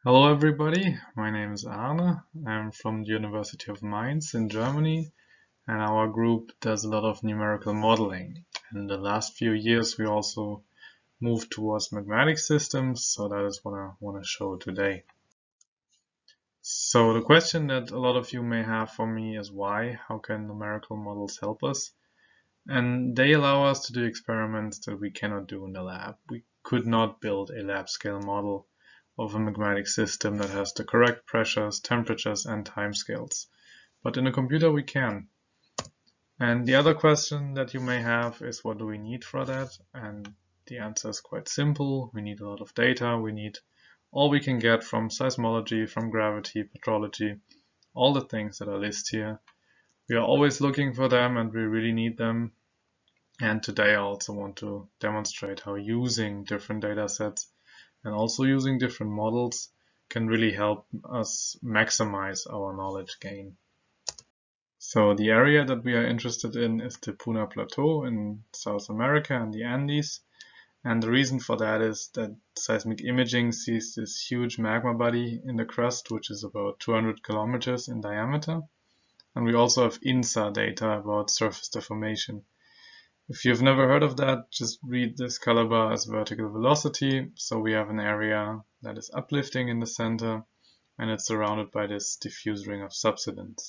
Hello everybody, my name is Arne. I'm from the University of Mainz in Germany, and our group does a lot of numerical modeling. In the last few years we also moved towards magmatic systems, so that is what I want to show today. So the question that a lot of you may have for me is why? How can numerical models help us? And they allow us to do experiments that we cannot do in the lab. We could not build a lab scale model of a magmatic system that has the correct pressures, temperatures, and timescales. But in a computer we can. And the other question that you may have is, what do we need for that? And the answer is quite simple. We need a lot of data. We need all we can get from seismology, from gravity, petrology, all the things that are listed here. We are always looking for them and we really need them. And today I also want to demonstrate how using different data sets and also using different models can really help us maximize our knowledge gain. So the area that we are interested in is the Puna Plateau in South America and the Andes. And the reason for that is that seismic imaging sees this huge magma body in the crust, which is about 200 kilometers in diameter. And we also have INSA data about surface deformation. If you've never heard of that, just read this color bar as vertical velocity. So we have an area that is uplifting in the center, and it's surrounded by this diffuse ring of subsidence.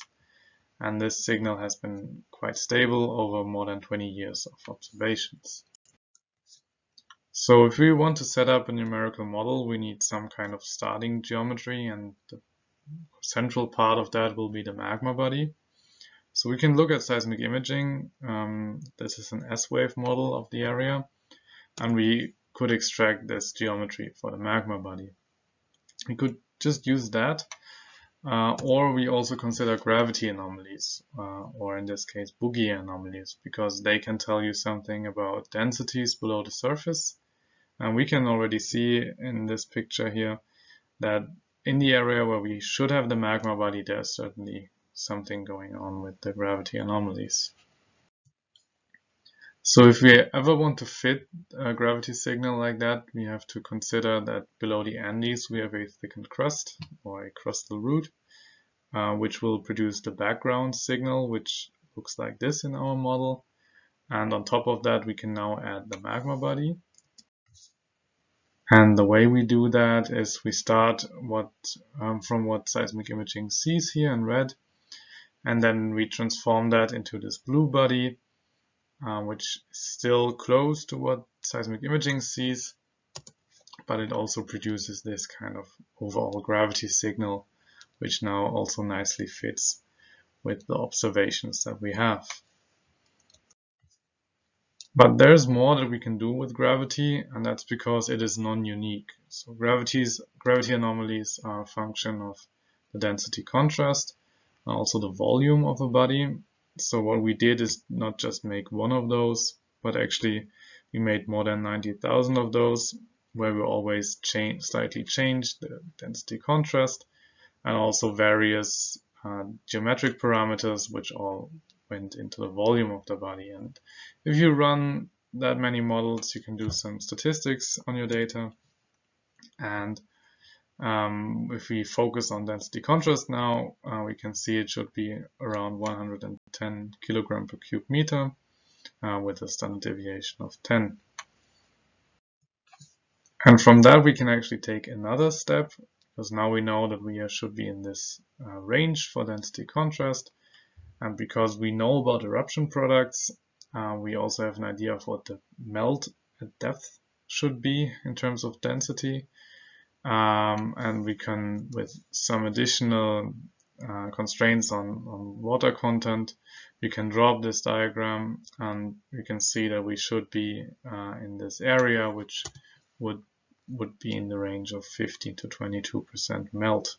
And this signal has been quite stable over more than 20 years of observations. So if we want to set up a numerical model, we need some kind of starting geometry, and the central part of that will be the magma body. So we can look at seismic imaging. This is an S-wave model of the area, and we could extract this geometry for the magma body. We could just use that, or we also consider gravity anomalies, or in this case boogie anomalies, because they can tell you something about densities below the surface. And we can already see in this picture here that in the area where we should have the magma body, there's certainly something going on with the gravity anomalies. So if we ever want to fit a gravity signal like that, we have to consider that below the Andes we have a thickened crust or a crustal root, which will produce the background signal, which looks like this in our model. And on top of that we can now add the magma body. And the way we do that is we start from what seismic imaging sees here in red, and then we transform that into this blue body, which is still close to what seismic imaging sees, but it also produces this kind of overall gravity signal, which now also nicely fits with the observations that we have. But there's more that we can do with gravity, and that's because it is non-unique. So gravity anomalies are a function of the density contrast, and also the volume of a body. So what we did is not just make one of those, but actually we made more than 90,000 of those, where we always slightly change the density contrast, and also various geometric parameters, which all went into the volume of the body. And if you run that many models, you can do some statistics on your data. And if we focus on density contrast now, we can see it should be around 110 kilogram per cubic meter with a standard deviation of 10. And from that we can actually take another step, because now we know that we should be in this range for density contrast. And because we know about eruption products, we also have an idea of what the melt at depth should be in terms of density. And we can, with some additional constraints on water content, we can drop this diagram, and we can see that we should be in this area, which would be in the range of 15 to 22% melt.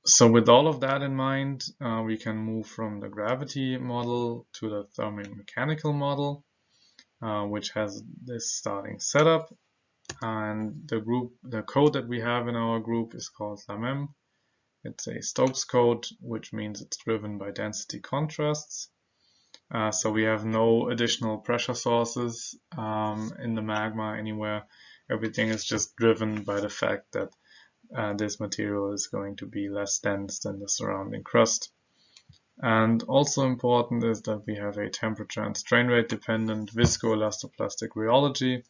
So with all of that in mind, we can move from the gravity model to the thermomechanical model, which has this starting setup. And the code that we have in our group is called LAMEM. It's a Stokes code, which means it's driven by density contrasts. So we have no additional pressure sources in the magma anywhere, Everything is just driven by the fact that this material is going to be less dense than the surrounding crust. And also important is that we have a temperature and strain rate dependent viscoelastoplastic rheology,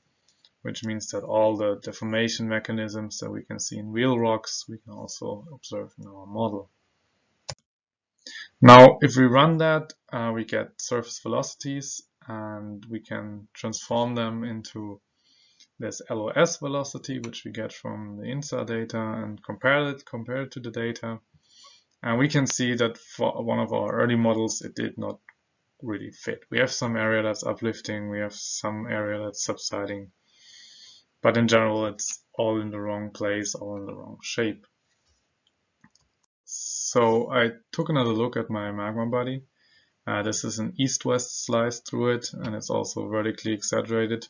which means that all the deformation mechanisms that we can see in real rocks, we can also observe in our model. Now, if we run that, we get surface velocities, and we can transform them into this LOS velocity, which we get from the INSAR data, and compare it to the data. And we can see that for one of our early models, it did not really fit. We have some area that's uplifting, we have some area that's subsiding, but in general, it's all in the wrong place, all in the wrong shape. So I took another look at my magma body. This is an east-west slice through it, and it's also vertically exaggerated.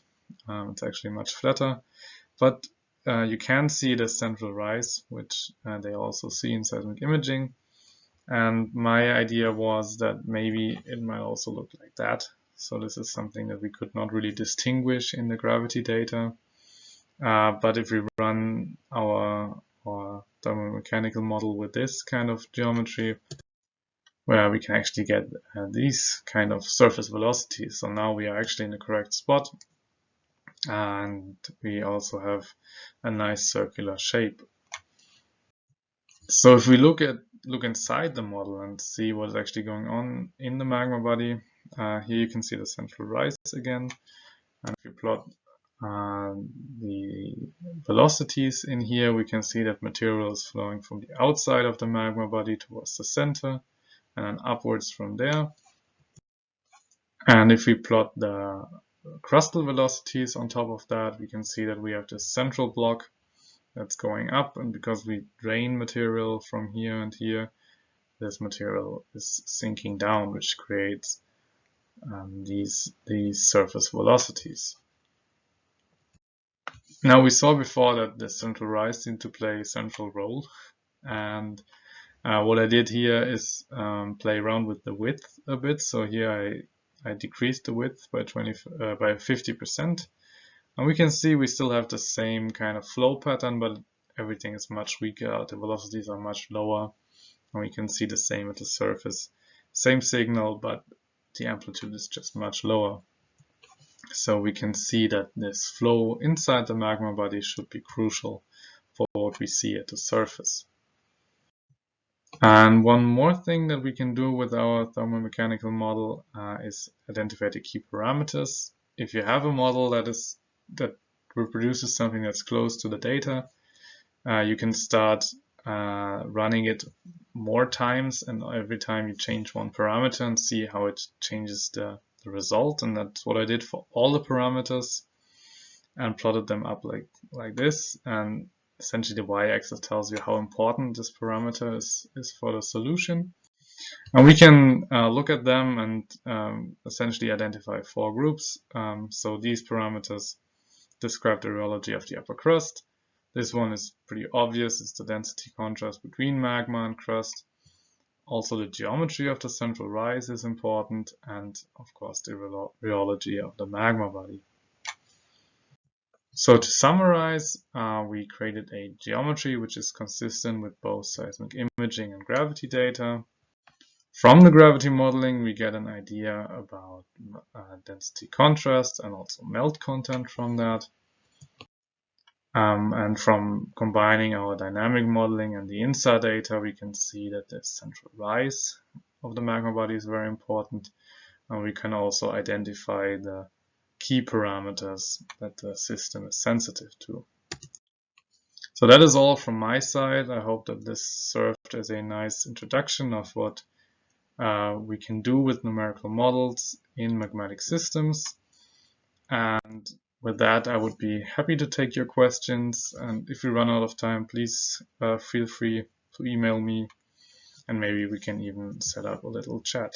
It's actually much flatter, but you can see the central rise, which they also see in seismic imaging. And my idea was that maybe it might also look like that. So this is something that we could not really distinguish in the gravity data. But if we run our thermomechanical model with this kind of geometry, where we can actually get these kind of surface velocities. So now we are actually in the correct spot, and we also have a nice circular shape. So if we look inside the model and see what is actually going on in the magma body, here you can see the central rise again. And if you plot the velocities in here, we can see that material is flowing from the outside of the magma body towards the center, and then upwards from there. And if we plot the crustal velocities on top of that, we can see that we have this central block that's going up, and because we drain material from here and here, this material is sinking down, which creates these surface velocities. Now, we saw before that the central rise seemed to play a central role, and what I did here is play around with the width a bit. So here I decreased the width by 50%. And we can see we still have the same kind of flow pattern, but everything is much weaker. The velocities are much lower, and we can see the same at the surface. Same signal, but the amplitude is just much lower. So we can see that this flow inside the magma body should be crucial for what we see at the surface. And one more thing that we can do with our thermomechanical model is identify the key parameters. If you have a model that reproduces something that's close to the data, you can start running it more times, and every time you change one parameter and see how it changes the result. And that's what I did for all the parameters, and plotted them up like this. And essentially the y-axis tells you how important this parameter is for the solution. And we can look at them and essentially identify 4 groups. So these parameters describe the rheology of the upper crust. This one is pretty obvious. It's the density contrast between magma and crust. Also, the geometry of the central rise is important, and of course the rheology of the magma body. So to summarize, we created a geometry which is consistent with both seismic imaging and gravity data. From the gravity modeling, we get an idea about density contrast and also melt content from that. And from combining our dynamic modeling and the INSAR data, we can see that the central rise of the magma body is very important. And we can also identify the key parameters that the system is sensitive to. So that is all from my side. I hope that this served as a nice introduction of what we can do with numerical models in magmatic systems. And with that, I would be happy to take your questions. And if we run out of time, please feel free to email me, and maybe we can even set up a little chat.